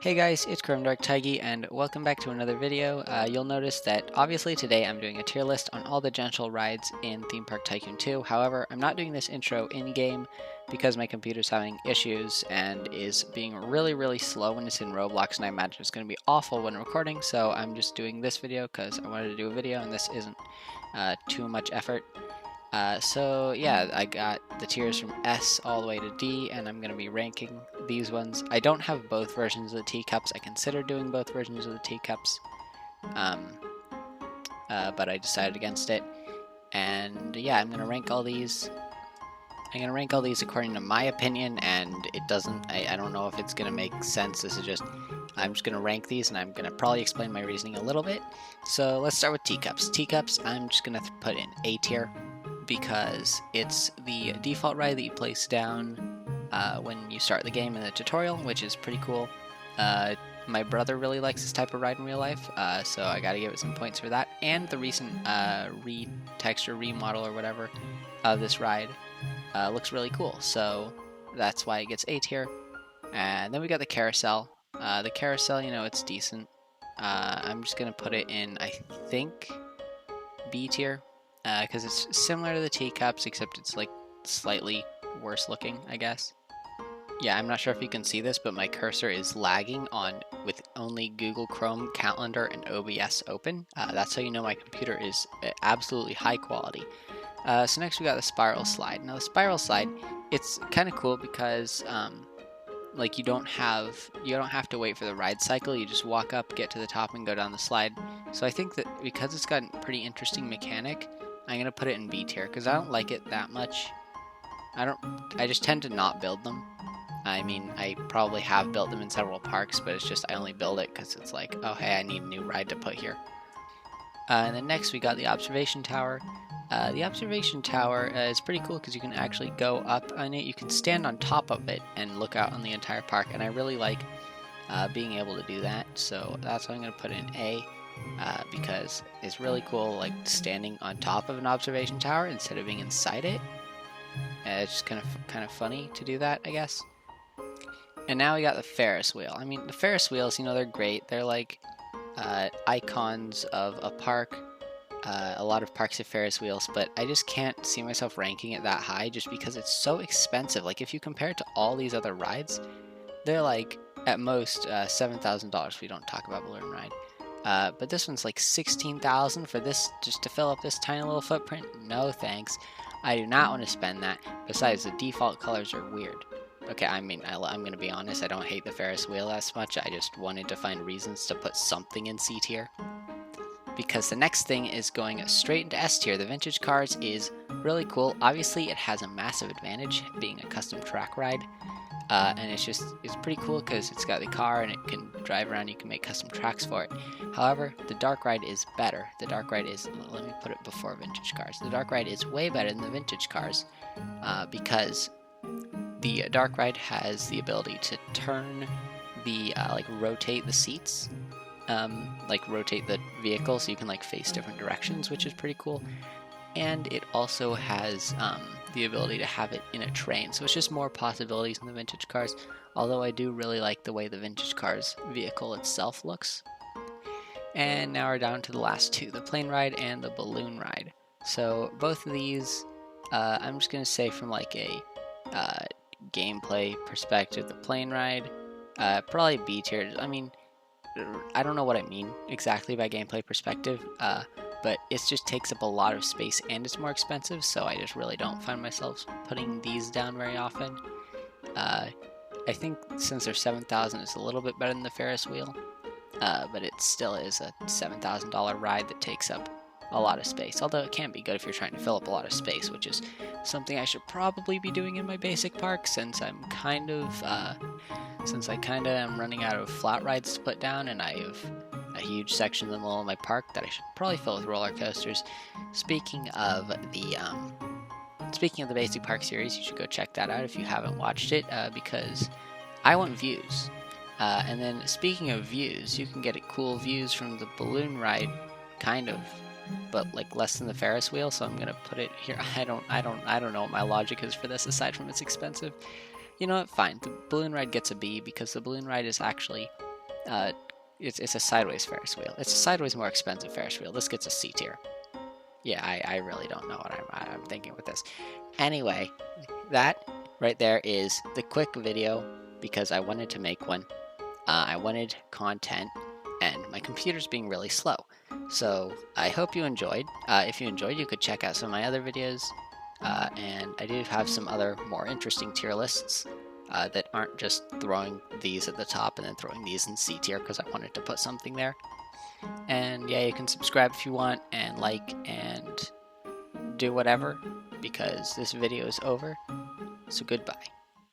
Hey guys, it's Tygy, and welcome back to another video. You'll notice that obviously today I'm doing a tier list on all the gentle rides in Theme Park Tycoon 2. However, I'm not doing this intro in-game because my computer's having issues and is being really slow when it's in Roblox, and I imagine it's going to be awful when recording, so I'm just doing this video because I wanted to do a video and this isn't too much effort. So yeah, I got the tiers from S all the way to D, and I'm going to be ranking these ones. I don't have both versions of the Teacups. I considered doing both versions of the Teacups, but I decided against it. And yeah, I'm going to rank all these. I'm going to rank all these according to my opinion, and it doesn't, I don't know if it's going to make sense. This is just, I'm just going to rank these, and I'm going to probably explain my reasoning a little bit. So let's start with Teacups. Teacups, I'm just going to put in A tier, because it's the default ride that you place down when you start the game in the tutorial, which is pretty cool. My brother really likes this type of ride in real life, so I gotta give it some points for that. And the recent texture remodel or whatever of this ride looks really cool, so that's why it gets A tier. And then we got the Carousel. The Carousel, you know, it's decent. I'm just gonna put it in, I think, B tier, because it's similar to the Teacups, except it's like slightly worse looking, I guess. Yeah, I'm not sure if you can see this, but my cursor is lagging on with only Google Chrome, Calendar, and OBS open. That's how you know my computer is absolutely high quality. So next we got the Spiral Slide. Now the Spiral Slide, it's kind of cool because like you don't have to wait for the ride cycle. You just walk up, get to the top, and go down the slide. So I think that because it's got a pretty interesting mechanic, I'm gonna put it in B tier because I don't like it that much. I just tend to not build them. I mean, I probably have built them in several parks, but it's just I only build it because it's like, oh hey, I need a new ride to put here. And then next we got the Observation Tower. The Observation Tower is pretty cool because you can actually go up on it. You can stand on top of it and look out on the entire park, and I really like being able to do that. So that's why I'm going to put it in A, because it's really cool, like standing on top of an observation tower instead of being inside it. It's just kind of funny to do that, I guess. And now we got the Ferris Wheel. I mean, the Ferris Wheels, you know, they're great. They're like icons of a park. A lot of parks have Ferris wheels, but I just can't see myself ranking it that high just because it's so expensive. Like, if you compare it to all these other rides, they're like, at most, $7,000 if we don't talk about Balloon Ride. But this one's like $16,000 for this, just to fill up this tiny little footprint? No thanks. I do not want to spend that. Besides, the default colors are weird. Okay, I mean, I'm going to be honest, I don't hate the Ferris wheel as much. I just wanted to find reasons to put something in C tier. Because the next thing is going straight into S tier. The Vintage Cars is really cool. Obviously, it has a massive advantage being a custom track ride. And it's pretty cool because it's got the car and it can drive around. You can make custom tracks for it. However, the Dark Ride is better. The Dark Ride is, let me put it before Vintage Cars. The Dark Ride is way better than the Vintage Cars because the Dark Ride has the ability to turn the, rotate the seats. Like rotate the vehicle so you can like face different directions, which is pretty cool. And it also has the ability to have it in a train, so it's just more possibilities in the Vintage Cars, although I do really like the way the Vintage Cars vehicle itself looks. And now we're down to the last two, the Plane Ride and the Balloon Ride. So both of these, I'm just going to say from like a gameplay perspective, the Plane Ride, probably B tier. I mean, I don't know what I mean exactly by gameplay perspective, but it just takes up a lot of space and it's more expensive, so I just really don't find myself putting these down very often. I think since they're $7,000, it's a little bit better than the Ferris Wheel, but it still is a $7,000 ride that takes up a lot of space, although it can be good if you're trying to fill up a lot of space, which is something I should probably be doing in my basic park since I kind of am running out of flat rides to put down, and I have a huge section in the middle of my park that I should probably fill with roller coasters. Speaking of the basic park series, you should go check that out if you haven't watched it, because I want views. And then speaking of views, you can get cool views from the Balloon Ride, kind of, but like less than the Ferris wheel, so I'm gonna put it here. I don't know what my logic is for this aside from it's expensive. You know what, fine. The Balloon Ride gets a B because the Balloon Ride is actually It's a sideways Ferris wheel. It's a sideways more expensive Ferris wheel. This gets a C tier. Yeah, I really don't know what I'm thinking with this. Anyway, that right there is the quick video because I wanted to make one. I wanted content, and my computer's being really slow. So I hope you enjoyed. If you enjoyed, you could check out some of my other videos. And I do have some other more interesting tier lists that aren't just throwing these at the top and then throwing these in C tier because I wanted to put something there. And yeah, you can subscribe if you want and like and do whatever because this video is over. So goodbye.